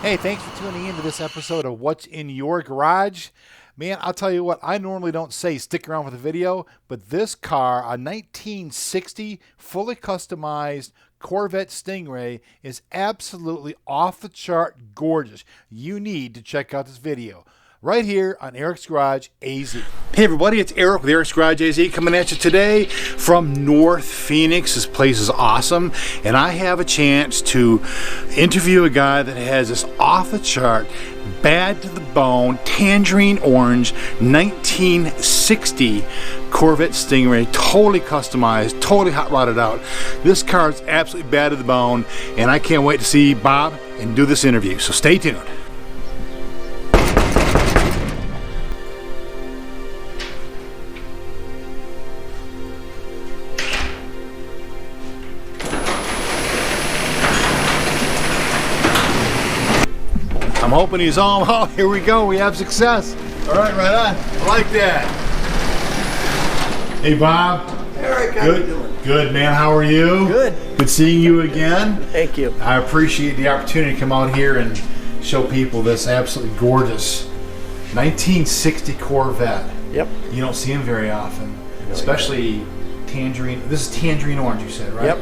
Hey, thanks for tuning in to this episode of What's in Your Garage. Man, I'll tell you what, I normally don't say stick around for the video, but this car, a 1960 fully customized Corvette Stingray, is absolutely off the chart gorgeous. You need to check out this video right here on Eric's Garage AZ. Hey everybody, it's Eric with Eric's Garage AZ coming at you today from North Phoenix. This place is awesome, and I have a chance to interview a guy that has this off the chart, bad to the bone, tangerine orange 1960 Corvette Stingray, totally customized, totally hot rodded out. This car is absolutely bad to the bone, and I can't wait to see Bob and do this interview, so stay tuned. I'm hoping he's home. Oh, here we go. We have success. All right, right on. I like that. Hey, Bob. Eric, how you doing? Good, man. How are you? Good. Good seeing you again. Thank you. I appreciate the opportunity to come out here and show people this absolutely gorgeous 1960 Corvette. Yep. You don't see them very often, especially tangerine. This is tangerine orange, you said, right? Yep.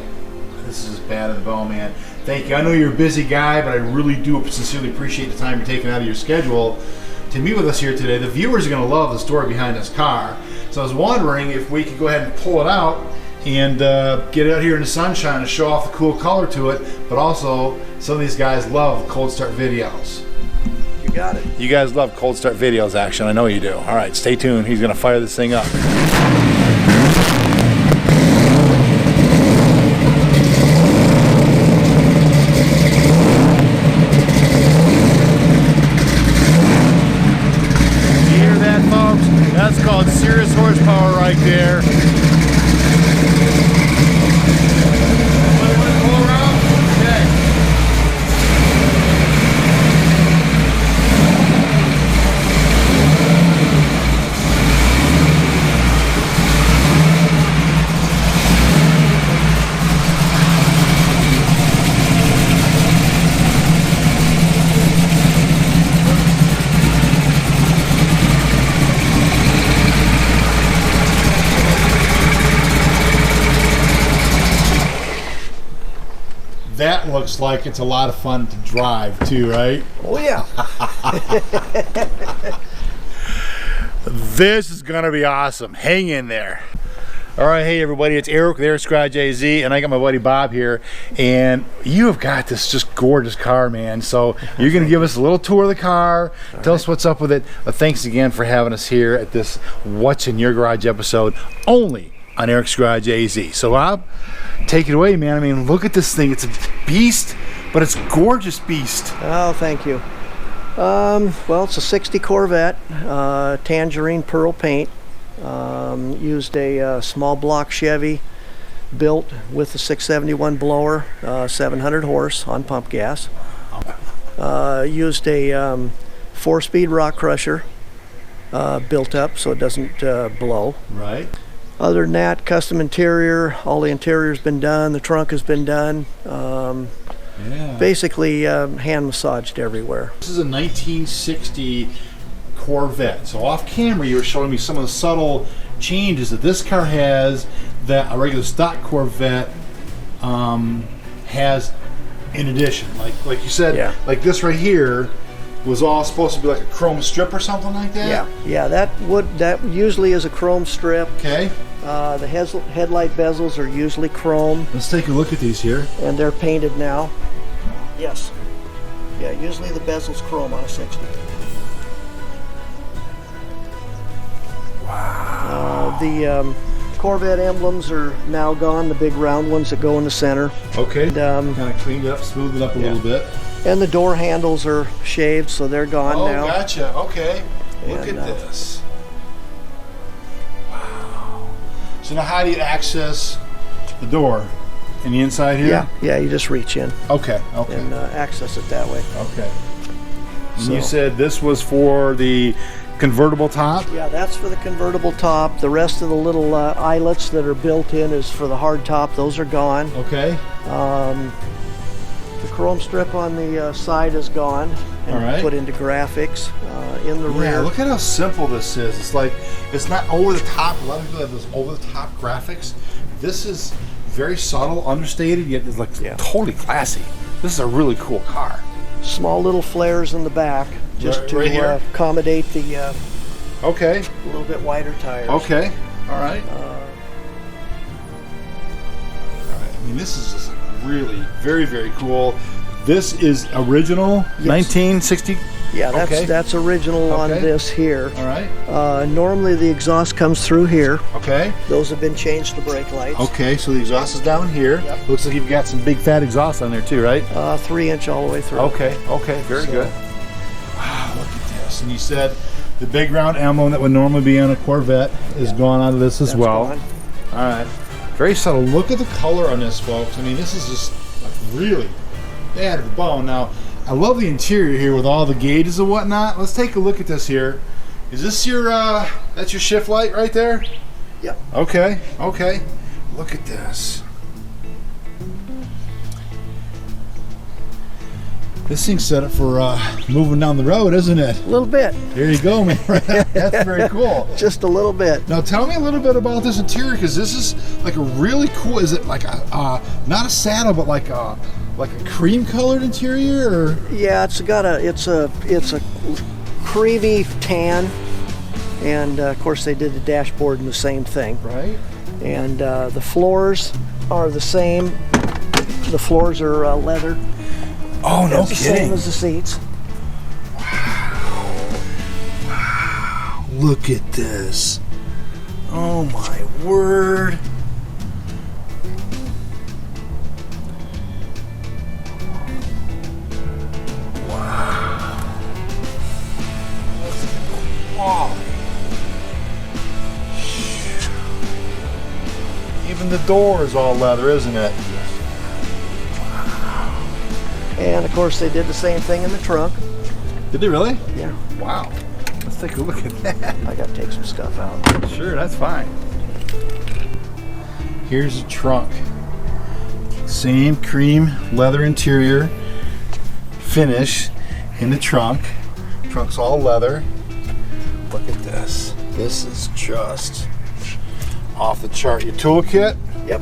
This is bad at the bone, man. Thank you. I know you're a busy guy, but I really do sincerely appreciate the time you're taking out of your schedule to meet with us here today. The viewers are going to love the story behind this car. So I was wondering if we could go ahead and pull it out and get it out here in the sunshine and show off the cool color to it, but also some of these guys love cold start videos. You got it. You guys love cold start videos, action. I know you do. All right, stay tuned. He's going to fire this thing up. That's called serious horsepower right there. Pull around? Okay. That looks like it's a lot of fun to drive too, right? Oh yeah. This is gonna be awesome. Hang in there. All right, hey everybody, it's Eric with Eric's Garage AZ, and I got my buddy Bob here, and you have got this just gorgeous car, man. So you're gonna give us a little tour of the car, tell us what's up with it. Thanks again for having us here at this What's in Your Garage episode, only on Eric's Garage AZ. So Bob, take it away, man. I mean, look at this thing. It's a beast, but it's a gorgeous beast. Oh, thank you. Well, it's a 60 Corvette, tangerine pearl paint. Used a small block Chevy built with a 671 blower, 700 horse on pump gas. Used a 4-speed rock crusher built up so it doesn't blow. Right. Other than that, custom interior, all the interior's been done, the trunk has been done. Basically hand massaged everywhere. This is a 1960 Corvette. So off camera you were showing me some of the subtle changes that this car has that a regular stock Corvette has in addition. Like you said, like this right here was all supposed to be like a chrome strip or something like that? Yeah, that usually is a chrome strip. Okay. The headlight bezels are usually chrome. Let's take a look at these here. And they're painted now. Yes. Yeah, usually the bezel's chrome on a 60. Wow. The Corvette emblems are now gone, the big round ones that go in the center. Okay. And, kind of cleaned it up, smoothed it up a little bit. And the door handles are shaved, so they're gone now. Oh, gotcha. Okay. Look at this. Wow. So now how do you access the door? In the inside here? Yeah, you just reach in. Okay. And access it that way. Okay. And you said this was for the convertible top? Yeah, that's for the convertible top. The rest of the little eyelets that are built in is for the hard top. Those are gone. Okay. The chrome strip on the side is gone and All right. put into graphics. In the rear. Yeah, look at how simple this is. It's like, it's not over the top. A lot of people have those over the top graphics. This is very subtle, understated, yet it's like totally classy. This is a really cool car. Small little flares in the back, just Right here? to accommodate the Okay. a little bit wider tires. Okay. All right. I mean, this is just really very, very cool. This is original 1960. Yeah, Okay. that's original on Okay. this here. All right. Normally the exhaust comes through here. Okay. Those have been changed to brake lights. Okay, so the exhaust is down here. Yep. Looks like you've got some big fat exhaust on there too, right? 3-inch all the way through. Okay, okay, very good. Wow, look at this. And you said the big round emblem that would normally be on a Corvette is gone out of this as That's well. gone. All right. Very subtle. Look at the color on this, folks. I mean, this is just like really bad to the bone. Now, I love the interior here with all the gauges and whatnot. Let's take a look at this here. Is this your, that's your shift light right there? Yep. Okay, okay. Look at this. This thing's set up for moving down the road, isn't it? A little bit. There you go, man. That's very cool. Just a little bit. Now tell me a little bit about this interior, because this is like a really cool. Is it like a not a saddle, but like a cream colored interior? Or? Yeah, it's a creamy tan, and of course they did the dashboard in the same thing. Right. And the floors are the same. The floors are leather. Oh, no It's the kidding. same as the seats. Wow. Look at this. Oh my word. Wow. Look at the quality. Even the door is all leather, isn't it? And of course they did the same thing in the trunk. Did they really? Yeah. Wow. Let's take a look at that. I gotta take some stuff out. Sure, that's fine. Here's the trunk. Same cream leather interior finish in the trunk. Trunk's all leather. Look at this. This is just off the chart. Your toolkit, Yep.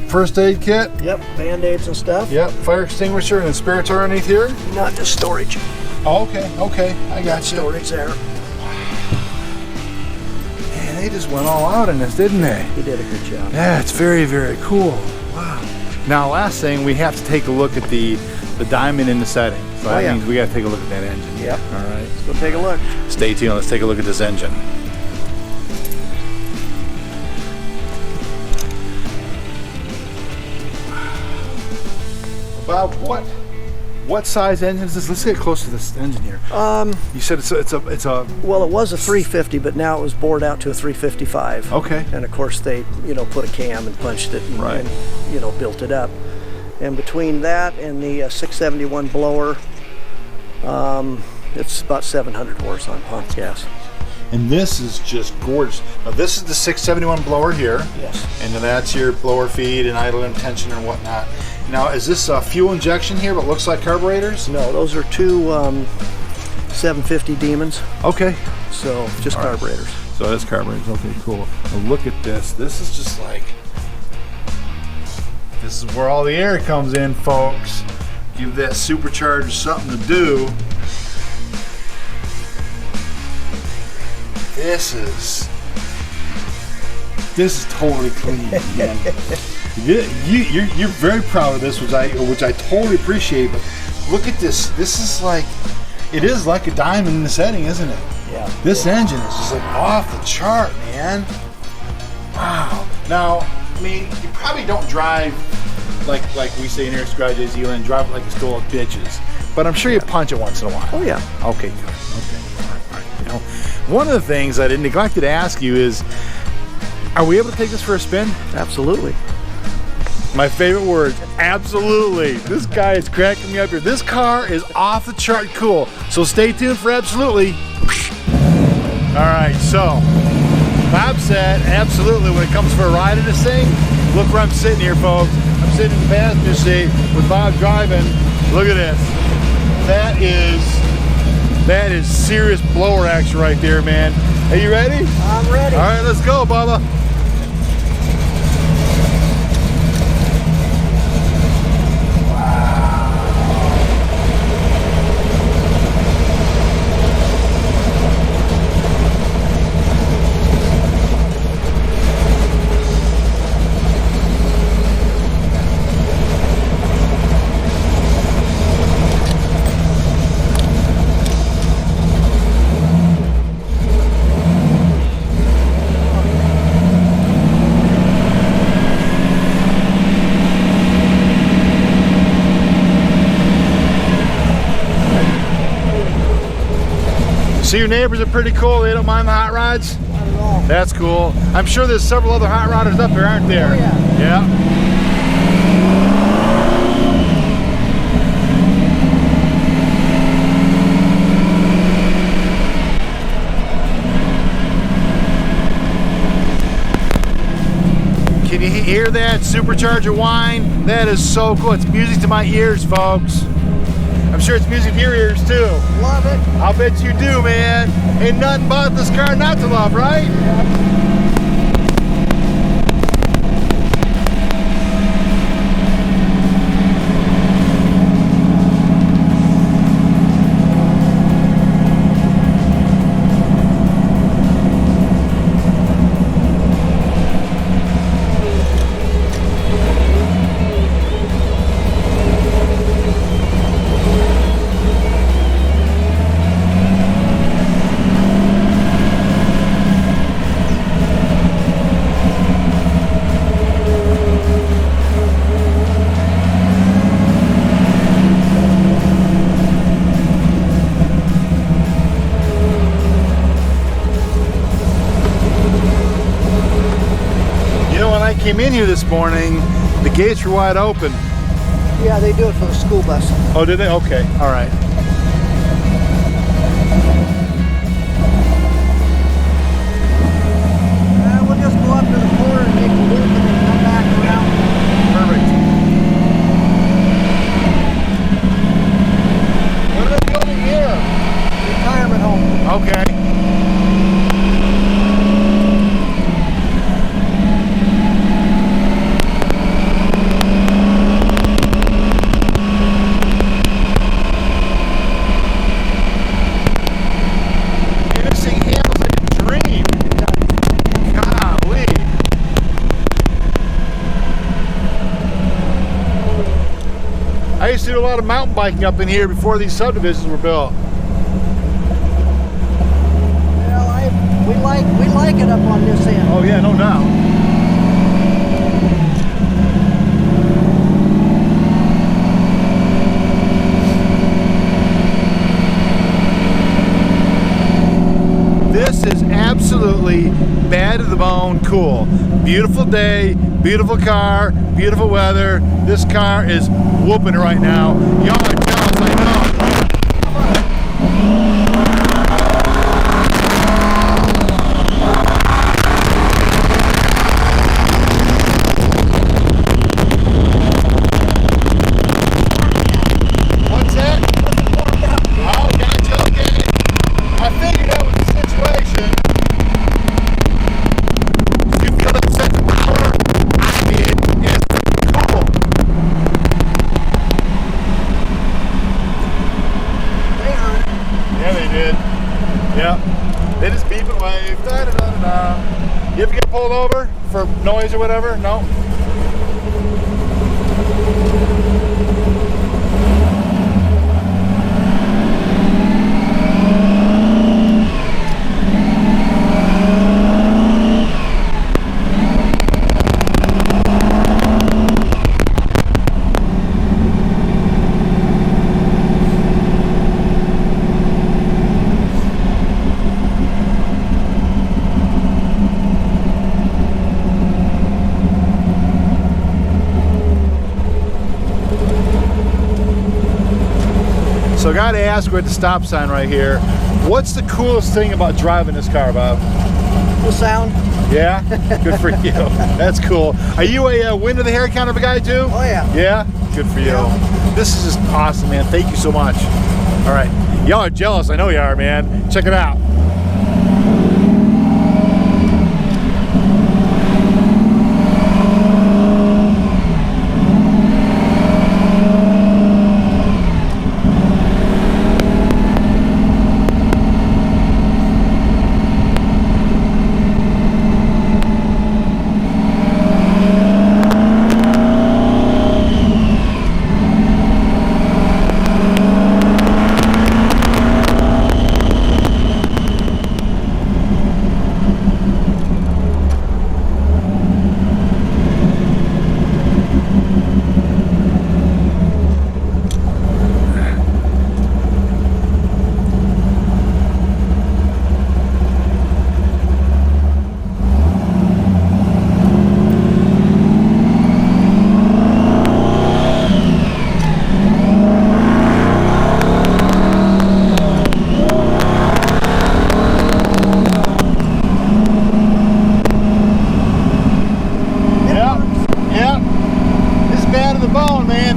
first aid kit, Yep. Band-aids and stuff. yep, fire extinguisher and a spare tire underneath here. Not just storage. Oh, okay, okay, I got you. Storage there. Man, they just went all out in this, didn't they? He did a good job. Yeah, it's very, very cool. Wow. Now, last thing, we have to take a look at the diamond in the setting. So that means we got to take a look at that engine. Yep. All right. Let's go take a look. Stay tuned. Let's take a look at this engine. Bob, what size engine is this? Let's get close to this engine here. You said it's a. Well, it was a 350, but now it was bored out to a 355. Okay. And of course they, put a cam and punched it and, Right. and built it up. And between that and the 671 blower, it's about 700 horse on pump gas. And this is just gorgeous. Now this is the 671 blower here. Yes. And then that's your blower feed and idle and tensioner and whatnot. Now is this fuel injection here but looks like carburetors? No, those are two 750 Demons. Okay. So just carburetors. So that's carburetors. Okay, cool. Now look at this. This is just like, this is where all the air comes in, folks. Give that supercharger something to do. This is totally clean. Man. You're very proud of this, which I totally appreciate. But look at this. This is like, it is like a diamond in the setting, isn't it? Yeah. This engine is just like off the chart, man. Wow. Now, I mean, you probably don't drive like we say in Eric's Garage, Zealand, drive it like it's still bitches. But I'm sure you punch it once in a while. Oh yeah. Okay, good. Okay. All right. You know, one of the things I neglected to ask you is, are we able to take this for a spin? Absolutely. My favorite words, absolutely. This guy is cracking me up here. This car is off the chart cool. So stay tuned for absolutely. All right, so Bob said absolutely when it comes for a ride in this thing. Look where I'm sitting here, folks. I'm sitting in the passenger seat with Bob driving. Look at this. That is serious blower action right there, man. Are you ready? I'm ready. All right, let's go, Bubba. So your neighbors are pretty cool. They don't mind the hot rods? Not at all. That's cool. I'm sure there's several other hot rodders up there, aren't there? Oh, yeah. Yeah. Can you hear that supercharger whine? That is so cool. It's music to my ears, folks. I'm sure it's music to your ears too. Love it. I'll bet you do, man. Ain't nothing about this car not to love, right? Came in here this morning, the gates were wide open. Yeah, they do it for the school bus. Oh, did they? Okay, all right. We'll just go up to the corner and make a loop and then come back around. Perfect. What are they building here? Retirement home. Okay. I used to do a lot of mountain biking up in here before these subdivisions were built. Well, we like it up on this end. Oh yeah, no doubt. This is absolutely bad to the bone cool. Beautiful day, beautiful car, beautiful weather. This car is whooping it right now. Y'all are jealous, I know. What's that? Oh, gotcha, okay. I figured that was the situation. You feel that sense of power? I did. It's cool. They heard it. Yeah, they did. Yeah. They just beep and wave. Da, da, da, da, da. You ever get pulled over for noise or whatever? No? So I got to ask, we're at the stop sign right here. What's the coolest thing about driving this car, Bob? The sound. Yeah? Good for you. That's cool. Are you a wind of the hair kind of a guy too? Oh, yeah. Yeah? Good for you. Yeah. This is just awesome, man. Thank you so much. All right. Y'all are jealous. I know you are, man. Check it out.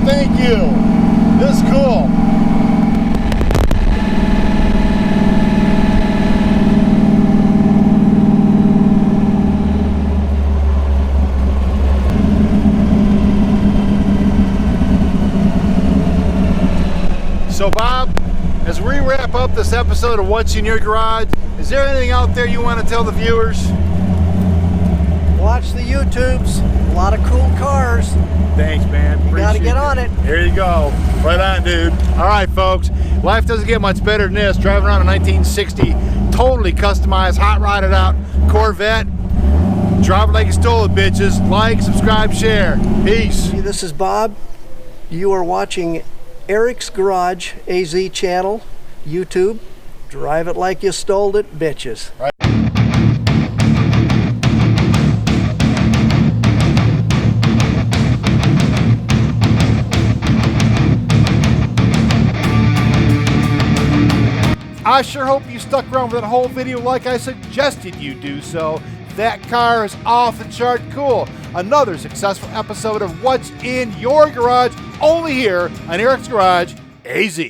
Thank you. This is cool. So Bob, as we wrap up this episode of What's in Your Garage, is there anything out there you want to tell the viewers? Watch the YouTubes. A lot of cool cars. Thanks, man. You gotta get on it. Here you go. Right on, dude. All right, folks. Life doesn't get much better than this. Driving around a 1960, totally customized, hot rodded out Corvette. Drive it like you stole it, bitches. Like, subscribe, share. Peace. This is Bob. You are watching Eric's Garage AZ channel, YouTube. Drive it like you stole it, bitches. Right. I sure hope you stuck around for that whole video like I suggested you do so. That car is off the chart cool. Another successful episode of What's in Your Garage, only here on Eric's Garage AZ.